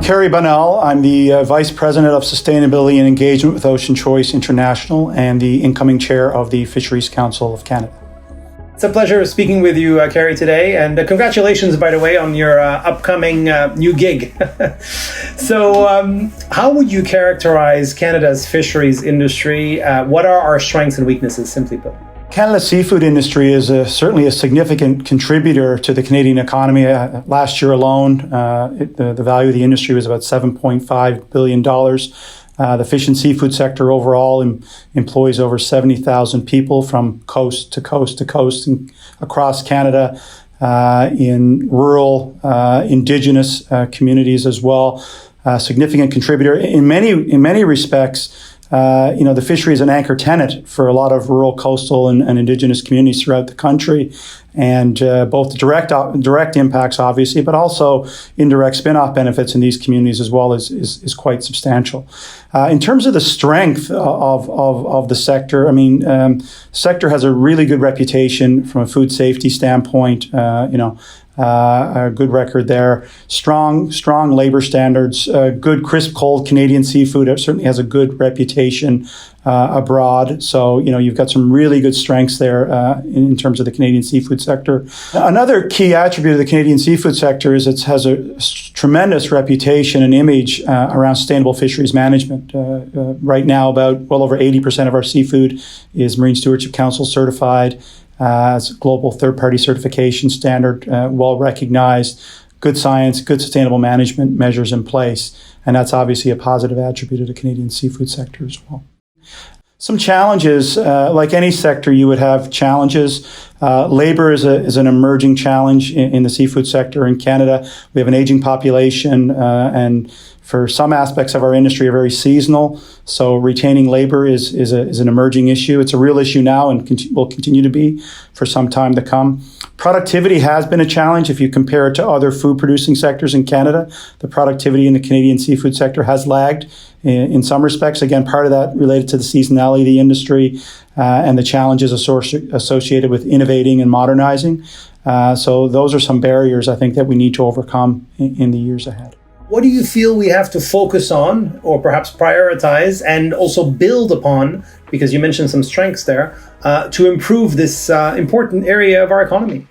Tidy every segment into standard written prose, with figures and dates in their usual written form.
I'm Carey Bonnell. I'm the Vice President of Sustainability and Engagement with Ocean Choice International and the incoming chair of the Fisheries Council of Canada. It's a pleasure speaking with you, Carey, today. And congratulations, by the way, on your upcoming new gig. So how would you characterize Canada's fisheries industry? What are our strengths and weaknesses, simply put? Canada's seafood industry is certainly a significant contributor to the Canadian economy. Last year alone, the value of the industry was about $7.5 billion. The fish and seafood sector overall employs over 70,000 people from coast to coast to coast and across Canada, in rural, Indigenous communities as well. A significant contributor in many respects. The fishery is an anchor tenant for a lot of rural, coastal, and Indigenous communities throughout the country, and both direct impacts, obviously, but also indirect spin-off benefits in these communities as well is quite substantial. In terms of the strength of the sector, sector has a really good reputation from a food safety standpoint. A good record there. Strong labor standards. Good, crisp, cold Canadian seafood. It certainly has a good reputation abroad. So, you've got some really good strengths there in terms of the Canadian seafood sector. Another key attribute of the Canadian seafood sector is it has a tremendous reputation and image around sustainable fisheries management. Right now, about well over 80% of our seafood is Marine Stewardship Council certified. It's a global third-party certification standard, well recognized, good science, good sustainable management measures in place. And that's obviously a positive attribute of the Canadian seafood sector as well. Some challenges, like any sector, you would have challenges. Labor is an emerging challenge in the seafood sector in Canada. We have an aging population, and for some aspects of our industry are very seasonal. So retaining labor is an emerging issue. It's a real issue now and will continue to be for some time to come. Productivity has been a challenge. If you compare it to other food producing sectors in Canada, the productivity in the Canadian seafood sector has lagged in some respects. Again, part of that related to the seasonality of the industry and the challenges associated with innovating and modernizing. So those are some barriers, I think, that we need to overcome in the years ahead. What do you feel we have to focus on or perhaps prioritize and also build upon, because you mentioned some strengths there, to improve this important area of our economy?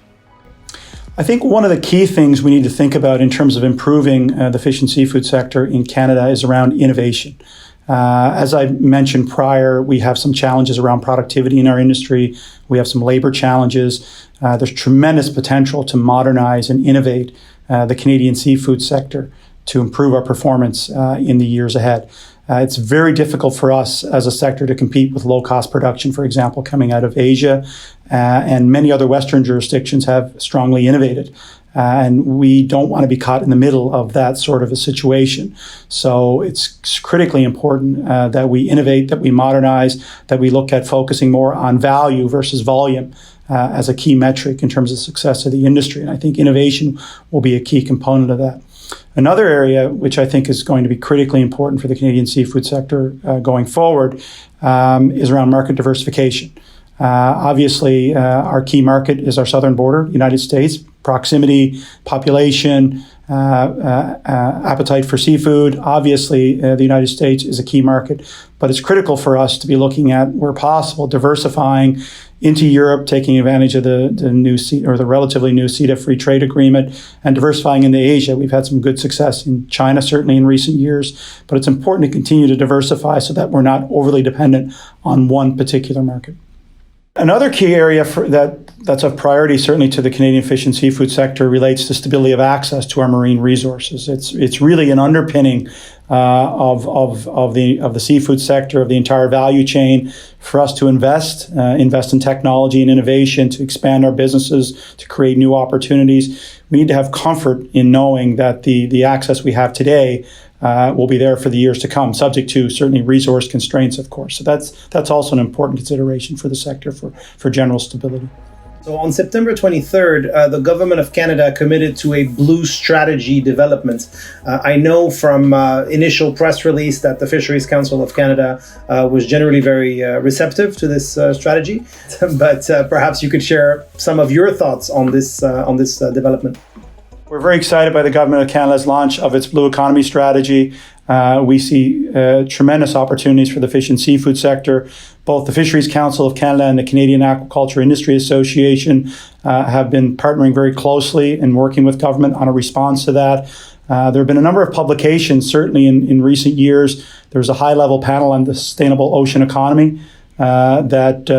I think one of the key things we need to think about in terms of improving the fish and seafood sector in Canada is around innovation. As I mentioned prior, we have some challenges around productivity in our industry. We have some labor challenges. There's tremendous potential to modernize and innovate the Canadian seafood sector to improve our performance in the years ahead. It's very difficult for us as a sector to compete with low-cost production, for example, coming out of Asia, and many other Western jurisdictions have strongly innovated. And we don't want to be caught in the middle of that sort of a situation. So it's critically important that we innovate, that we modernize, that we look at focusing more on value versus volume as a key metric in terms of success of the industry. And I think innovation will be a key component of that. Another area which I think is going to be critically important for the Canadian seafood sector going forward is around market diversification. Obviously, our key market is our southern border, United States. Proximity, population, appetite for seafood. Obviously, the United States is a key market, but it's critical for us to be looking at, where possible, diversifying into Europe, taking advantage of the new or the relatively new CETA free trade agreement, and diversifying into Asia. We've had some good success in China, certainly in recent years, but it's important to continue to diversify so that we're not overly dependent on one particular market. Another key area that's of priority, certainly to the Canadian fish and seafood sector, relates to stability of access to our marine resources. It's really an underpinning of the seafood sector, of the entire value chain, for us to invest in technology and innovation, to expand our businesses, to create new opportunities. We need to have comfort in knowing that the access we have today will be there for the years to come, subject to certainly resource constraints, of course. So that's also an important consideration for the sector for general stability. So on September 23rd, the Government of Canada committed to a blue strategy development. I know from initial press release that the Fisheries Council of Canada was generally very receptive to this strategy, but perhaps you could share some of your thoughts on this development. We're very excited by the Government of Canada's launch of its Blue Economy strategy. We see tremendous opportunities for the fish and seafood sector. Both the Fisheries Council of Canada and the Canadian Aquaculture Industry Association have been partnering very closely and working with government on a response to that. There have been a number of publications, certainly in recent years. There was a high-level panel on the sustainable ocean economy that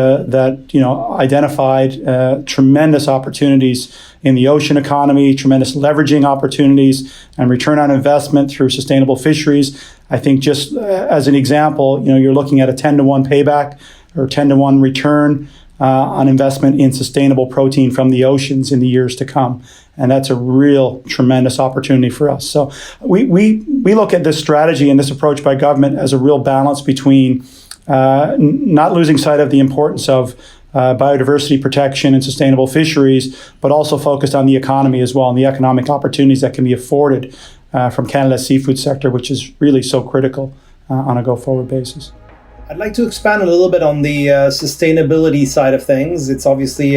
identified tremendous opportunities in the ocean economy, tremendous leveraging opportunities, and return on investment through sustainable fisheries. I think just as an example, you're looking at a 10-to-1 payback or 10-to-1 return on investment in sustainable protein from the oceans in the years to come. And that's a real tremendous opportunity for us. So we look at this strategy and this approach by government as a real balance between not losing sight of the importance of biodiversity protection and sustainable fisheries, but also focused on the economy as well and the economic opportunities that can be afforded from Canada's seafood sector, which is really so critical on a go-forward basis. I'd like to expand a little bit on the sustainability side of things. It's obviously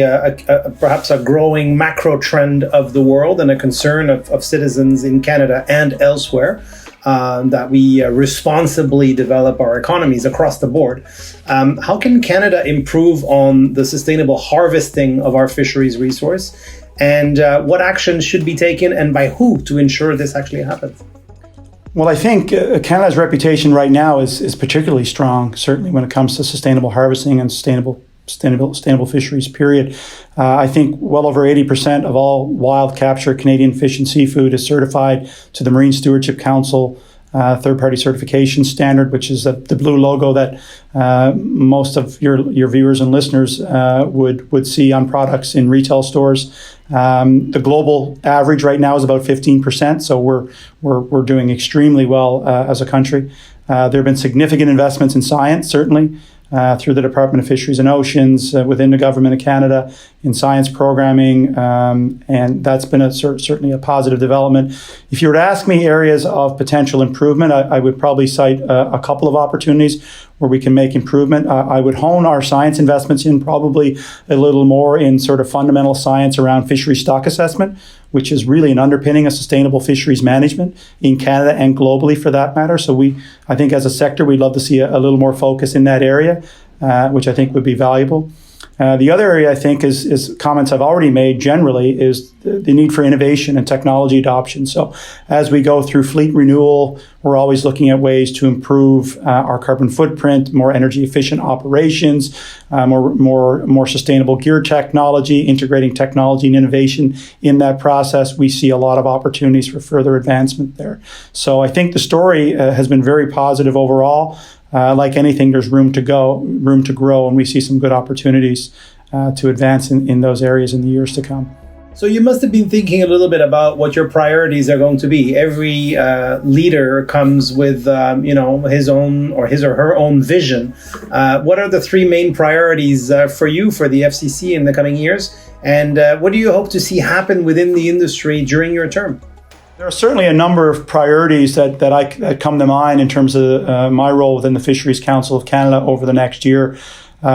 perhaps a growing macro trend of the world and a concern of citizens in Canada and elsewhere. That we responsibly develop our economies across the board. How can Canada improve on the sustainable harvesting of our fisheries resource? And what actions should be taken and by who to ensure this actually happens? Well, I think Canada's reputation right now is particularly strong, certainly when it comes to sustainable harvesting and sustainable fisheries, period. I think well over 80% of all wild capture Canadian fish and seafood is certified to the Marine Stewardship Council third-party certification standard, which is the blue logo that most of your viewers and listeners would see on products in retail stores. The global average right now is about 15%, so we're doing extremely well as a country. There have been significant investments in science, certainly, through the Department of Fisheries and Oceans, within the Government of Canada, in science programming, and that's been certainly a positive development. If you were to ask me areas of potential improvement, I would probably cite a couple of opportunities where we can make improvement. I would hone our science investments in probably a little more in sort of fundamental science around fishery stock assessment, which is really an underpinning of sustainable fisheries management in Canada and globally for that matter. So I think as a sector, we'd love to see a little more focus in that area, which I think would be valuable. The other area I think is comments I've already made generally is the need for innovation and technology adoption. So as we go through fleet renewal, we're always looking at ways to improve our carbon footprint, more energy efficient operations, more sustainable gear technology, integrating technology and innovation in that process. We see a lot of opportunities for further advancement there. So I think the story has been very positive overall. Like anything, there's room to grow, and we see some good opportunities to advance in those areas in the years to come. So you must have been thinking a little bit about what your priorities are going to be. Every leader comes with his own or her own vision. What are the three main priorities for you, for the FCC in the coming years? And what do you hope to see happen within the industry during your term? There are certainly a number of priorities that come to mind in terms of my role within the Fisheries Council of Canada over the next year.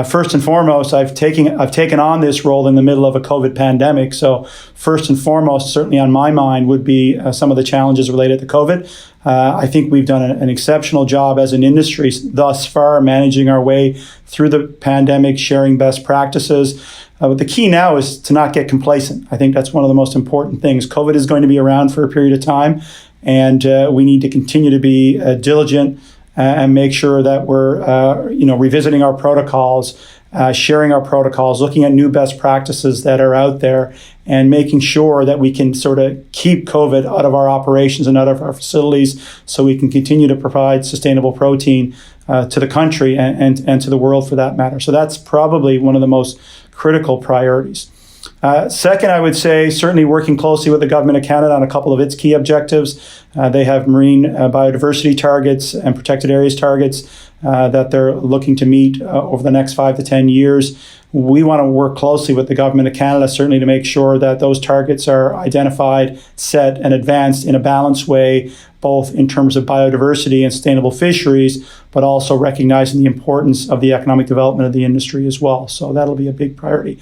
First and foremost, I've taken on this role in the middle of a COVID pandemic. So first and foremost, certainly on my mind, would be some of the challenges related to COVID. I think we've done an exceptional job as an industry thus far, managing our way through the pandemic, sharing best practices. But the key now is to not get complacent. I think that's one of the most important things. COVID is going to be around for a period of time, and we need to continue to be diligent and make sure that we're revisiting our protocols, sharing our protocols, looking at new best practices that are out there, and making sure that we can sort of keep COVID out of our operations and out of our facilities so we can continue to provide sustainable protein to the country and to the world for that matter. So that's probably one of the most critical priorities. Second, I would say certainly working closely with the Government of Canada on a couple of its key objectives. They have marine biodiversity targets and protected areas targets that they're looking to meet over the next 5 to 10 years. We want to work closely with the Government of Canada, certainly to make sure that those targets are identified, set, and advanced in a balanced way, both in terms of biodiversity and sustainable fisheries, but also recognizing the importance of the economic development of the industry as well. So that'll be a big priority.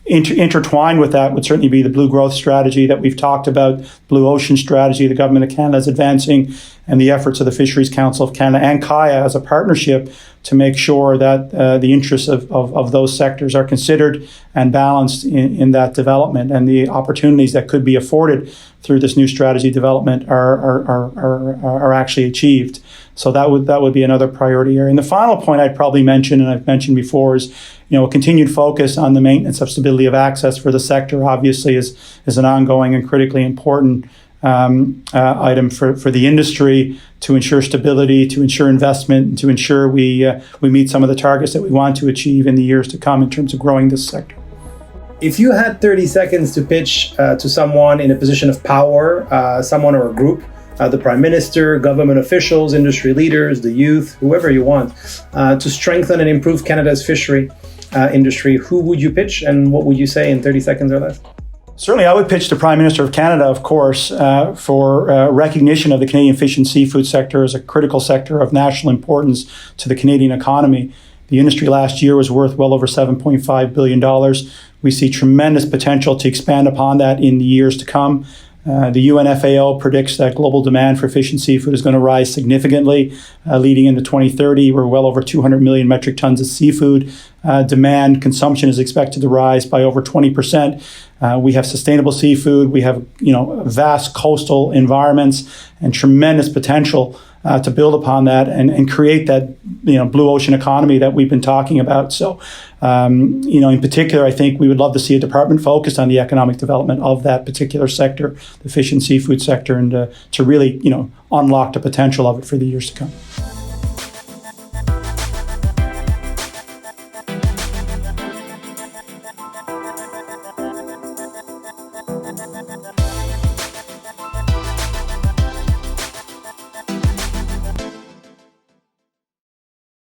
Intertwined with that would certainly be the blue growth strategy that we've talked about, blue ocean strategy the government of Canada is advancing, and the efforts of the Fisheries Council of Canada and Kaya as a partnership to make sure that the interests of those sectors are considered and balanced in that development, and the opportunities that could be afforded through this new strategy development are actually achieved. So that would be another priority area. And the final point I'd probably mention, and I've mentioned before, is a continued focus on the maintenance of stability of access for the sector. Obviously, is an ongoing and critically important item for the industry to ensure stability, to ensure investment, and to ensure we meet some of the targets that we want to achieve in the years to come in terms of growing this sector. If you had 30 seconds to pitch to someone in a position of power, someone or a group, the Prime Minister, government officials, industry leaders, the youth, whoever you want, to strengthen and improve Canada's fishery industry, who would you pitch and what would you say in 30 seconds or less? Certainly, I would pitch the Prime Minister of Canada, of course, for recognition of the Canadian fish and seafood sector as a critical sector of national importance to the Canadian economy. The industry last year was worth well over $7.5 billion. We see tremendous potential to expand upon that in the years to come. The UNFAO predicts that global demand for fish and seafood is going to rise significantly, leading into 2030. We're well over 200 million metric tons of seafood. Demand consumption is expected to rise by over 20%. We have sustainable seafood. We have vast coastal environments and tremendous potential to build upon that and create that blue ocean economy that we've been talking about. So in particular, I think we would love to see a department focused on the economic development of that particular sector, the fish and seafood sector, and to really unlock the potential of it for the years to come.